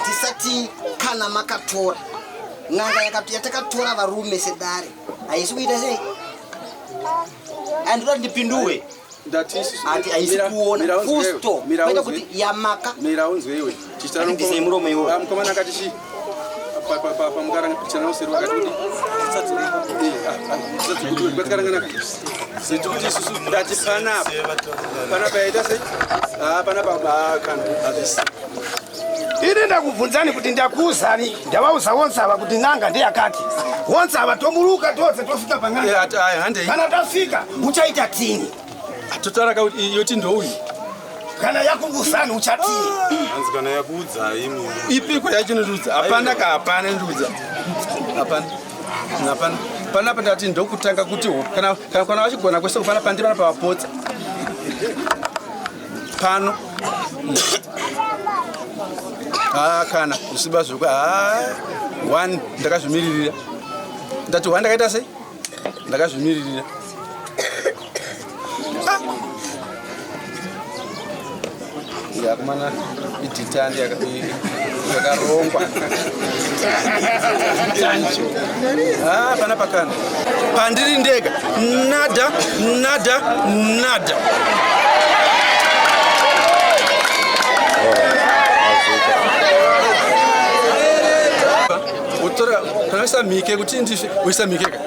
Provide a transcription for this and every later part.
tisati kana makatora nganga yatakatora varume sedare haisi kuita sei andira ndipinduwe ati haisi kuona fusto kwenda kuti yamaka miraunzwewe ndisei muromo iwo mukomana akati chi pamukaranga pichana usiru akati kuti kwatikarangana situkuti isusu ndati panapa yaita sei panapa kana ini ndakubvunzani kuti ndakuuzani ndavauza wonse ava kuti n'anga ndeyakati wonse ava tomuruka tose tofika pang'anga kana tafika uchaita tini totaraka kuti yoti ndouyu kana yakunguzani uchatini hanzi kana yakuudza imi ipiko yachinodudza hapana ndudza hapana panapa ndati ndokutanga kuti kana vachigona kwese kufana pandipana pavapotsa pano kana zvisimba zvoku 1 ndakazvimiririra ndati 1 ndakaita sei ndakazvimiririra yakumana idhitandi yakarongwa pana pakana pandiri ndega nada utora kana samike kuti ndife uisamikeka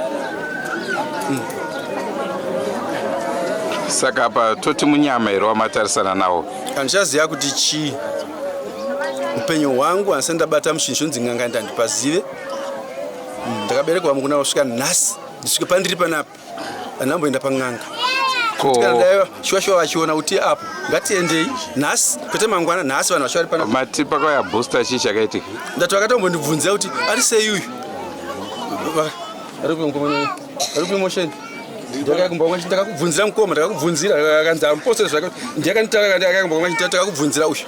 saka apa toti munyama here wamatarisana nawo handichaziva kuti chii upenyu hwangu handisati ndabata mushinji n'anga ndandipazive ndakaberekwa mukuna kusvika nhasi ndisvike pandiri panapa handamboenda pan'anga kana dai shuwa vachiona kuti apo ngatiendei nhasi kwete mangwana nhasi vanhu vachivari panapa mati pakauya booster chii chakaitika ndati vakatombondibvunzira kuti ari sei uyu ari kuimosheni ndakakubvunzira mukoma ndakakubvunzira akanzi amupostere zvake ndakakubvunzira uyu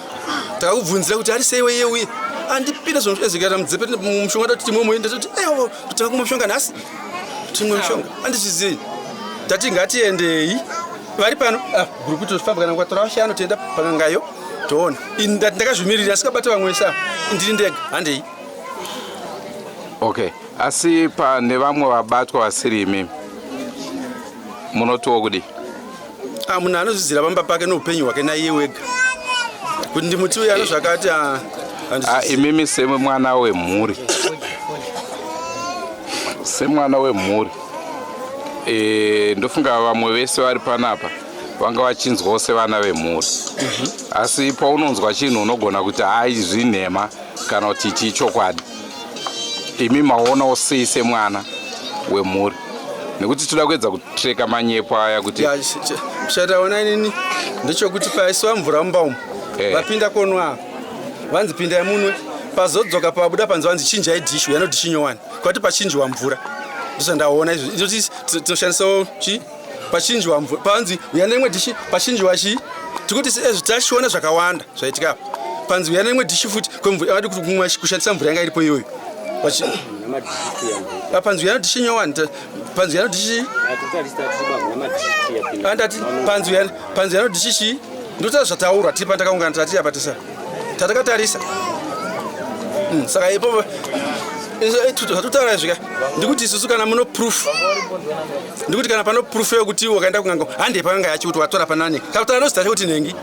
takakubvunzira kuti ari sei weye uye andipinda zvinozvikata mudzepe mushonga tati timwe ndati ewo totanga kumwe mushonga nhasi timwe mushonga andizvizii tati ngatiendei vari pano gurupu tofamba kana kwatora vashanu toenda pangangayo toona ndati ndakazvimirira asikabata vamwe sa ndiri ndega handei okay asi pane vamwe vabatwa vasiri imimi munotiwo kudi munhu anozvizira pamba pake noupenyu hwake naiye wega kuti ndimuti uye anozvakati imimi semwana wemhuri ndofunga vamwe vese vari panapa vanga vachinzwawo sevana vemhuri asi paunonzwa chinhu unogona kuti izvi nhema kana kuti chichokwadi imi maonawo sei semwana wemhuri nekuti toda kuedza kutreka manyepo aya kuti chataona inini ndechokuti paisiwa mvura mumba umu vapinda konwa vanzi pindai munwe pazodzoka pabuda panzi vanzi chinjai dhishu yanodhishinyowani kwati pachinjiwa mvura ndozvandaona izvi tinoshandisawo chi pachinjiwa mvura panzi uyana imwe dhishi pachinjiwa chii tikuti tachiona zvakawanda zvaitika panzi uyana imwe dhishi futi kwemvura kushandisa mvura yanga iripo iyoyo panzi uyana dhishinyowani panzi uyana dhishi andati panzi uyana dhishi chii ndotaura zvataurwa tiri pandakaungana tati apa tisa tatakatarisa saka ipo zvatotaura zvika ndikuti isusu kana muno proof ndikuti kana pano proof yokuti wakaenda kun'anga handei pakanga yachi kuti watora panani kana kuti anozita kuti nengi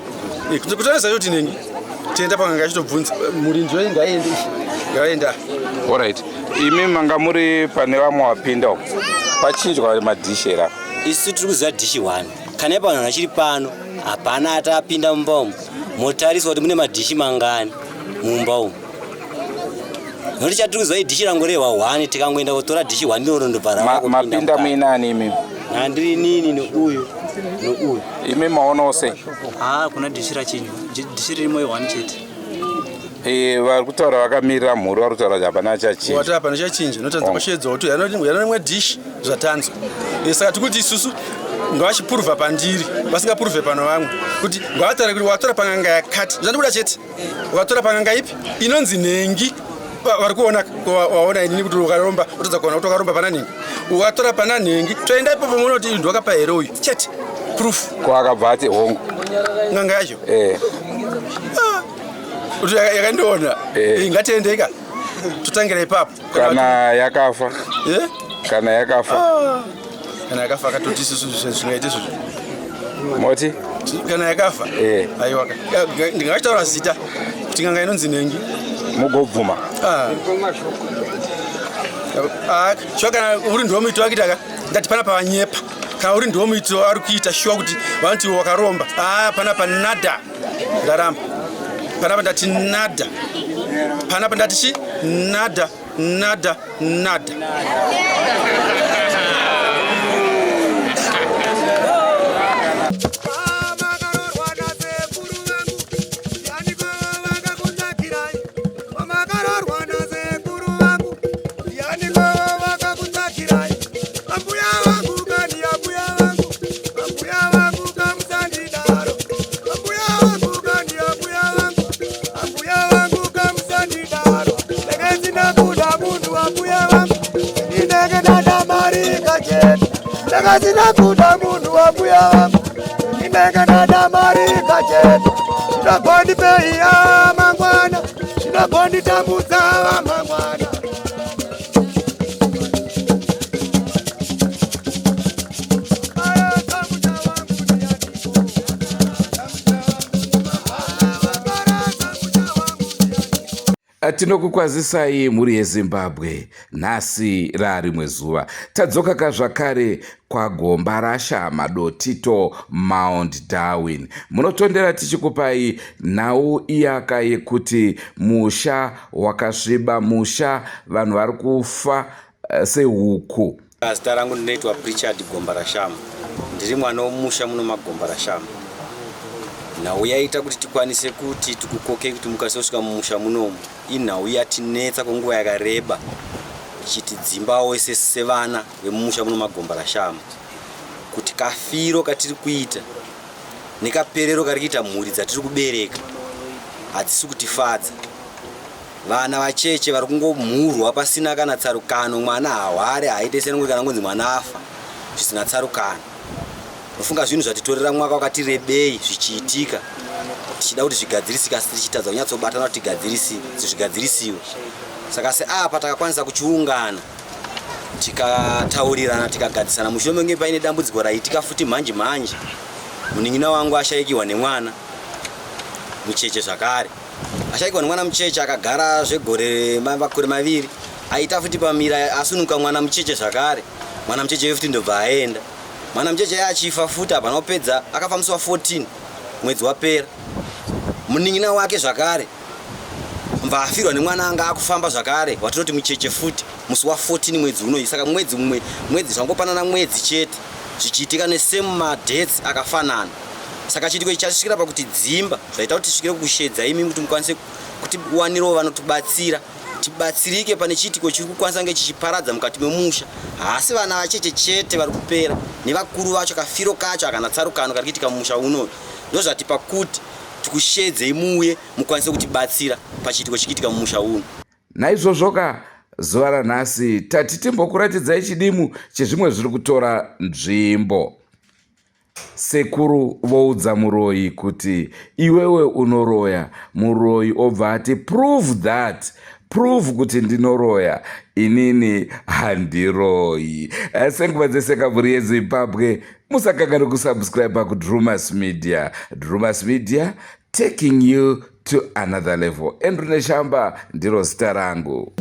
kutonesa kuti nengi tienda pakanga yachitobvunza murinzi wei ngaende alright imi manga muri pane vamwe wapinda uko pachinjwa madhishi era isu tiri kuziva dhishi 1 kana ipa vanhu vachiri pano hapana atapinda mumba umu motariswa kuti mune madhishi mangani mumba umu nokuti chatiri kuziva idhishi rangorehwa 1 tikangoenda kutora dhishi 1 ndinondobva mapinda muinani imi handiri inini neuyu imi maonawo sei kuna dhishi rachinjwa dhishi ririmo 1 chete vari kutaura vakamirira mhuri vari kutaura kuti hapana chachinja wati hapana chachinja notanza kwashedza kuti yana rimwe dhishi zvatanzwa saka tikuti isusu ngavachipuruvha pandiri vasingapuruvhe pano vamwe kuti ngavatare kuti watora panganga yakati zvandibuda chete watora panganga ipi inonzi nhengi vari kuona waona inini kuti ukaromba utodza kuona kuti wakaromba pana nhengi ukatora pana nhengi toenda ipopo muona kuti ndwakapa here uyu chete proof kwakabva ati hongu nganga yacho Kuti yakandiona. Ingatiendeka. Tutangira ipapo. Kana yakafa. Kana yakafa. Kana yakafa katoti zvingaite izvozvo. Moti? Kana yakafa. Aiwa. Ndingachitaura zita. Kuti nganga inonzi Nengi. Mugobvuma. Kana uri ndiwo muiti wakitaka ngati pana pavanyepa. Kana uri ndiwo muiti ari kuita shuwa kuti vanoti wakaromba. Pana panada. Ndaramba. Panapa ndati nada. Panapa ndati chi? Nada. Ndakazina kuda munhu wabuya wangu inenge ndadamarika chetu zvinogondipeiya mangwana zvinogonditambudza vamangwana Tinokukwazisai muri yeZimbabwe. Nhasi rarimwe zuva tadzoka zvakare kwaGombarashama Dotito Mount Darwin. Munotondera tichikupai nhau iyaka yekuti musha wakasviba, musha vanhu vari kufa sehuku. Zita rangu ndinoitwa Richard Gombarashama. Ndiri mwana womusha muno maGombarashama. Nhau yaita kuti tikwanise kuti tikukoke kuti mukasike kusvika mumusha munomu. Inhau yatinetsa kwenguva yakareba ichitidzimbawo sevana vemumusha muno maGombarashama. Kuti kafiro katiri kuita nekaperero kari kuita mhuri dzatiri kubereka hadzisi kutifadza. Vana vacheche vari kungomhurwa pasina kana tsarukano. Mwana haware haite senongwe kana ngonzi mwana afa zvisina tsarukano. Nofunga zvinhu zvatitorera mwaka wakati rebei zvichiitika tichida kuti zvigadzirisike asi tichitadza kunyatsobatana kuti zvigadzirisiwe. Saka seapa takakwanisa kuchiungana tikataurirana tikagadzisana. Mushure menge paine dambudziko raitika futi manje munin'ina wangu ashaikiwa nemwana mucheche zvakare. Ashaikiwa nemwana mucheche akagara zvegore makore maviri. Aita futi pamira asunuka mwana mucheche zvakare. Mwana mucheche futi ndobva aenda. Mwana mucheche achifa futi apa nopedza akafa musi wa 14 mwedzi wapera. Munin'ina wake zvakare mva afirwa nemwana anga akufamba zvakare watinoti mucheche futi musi wa 14 mwedzi uno. Saka mwedzi zvangopanana mwedzi chete zvichiitika nesame madeaths akafanana. Saka chitiko chasvikira pakuti dzimba zvaita kuti tisvikire kushedza imi kuti mukwanise kuti waniro vanotibatsira tibatsirike pane chitiko chiri kukwanisa nge chichiparadza mukati memusha. Asi vana vacheche chete vari kupera nevakuru vacho kafiro kacho akana tsarukano kari kuitika mumusha uno. Ndozvatipa kuti tikushedze imuye mukwanise kutibatsira pachitiko chikiitika mumusha uno. Naizvozvoka zuva ranhasi tati timbokuratidzai chidimu chezvimwe zviri kutora nzvimbo. Sekuru voudza muroyi kuti iwewe unoroya. Muroyi obva ati prove kuti ndinoroya, inini handiroyi. Senguva dzese kaburi yeZimbabwe musakanganwe kusubscribe kuDrumas Media. Drumas Media, taking you to another level. Andrew Neshamba ndiro zita rangu.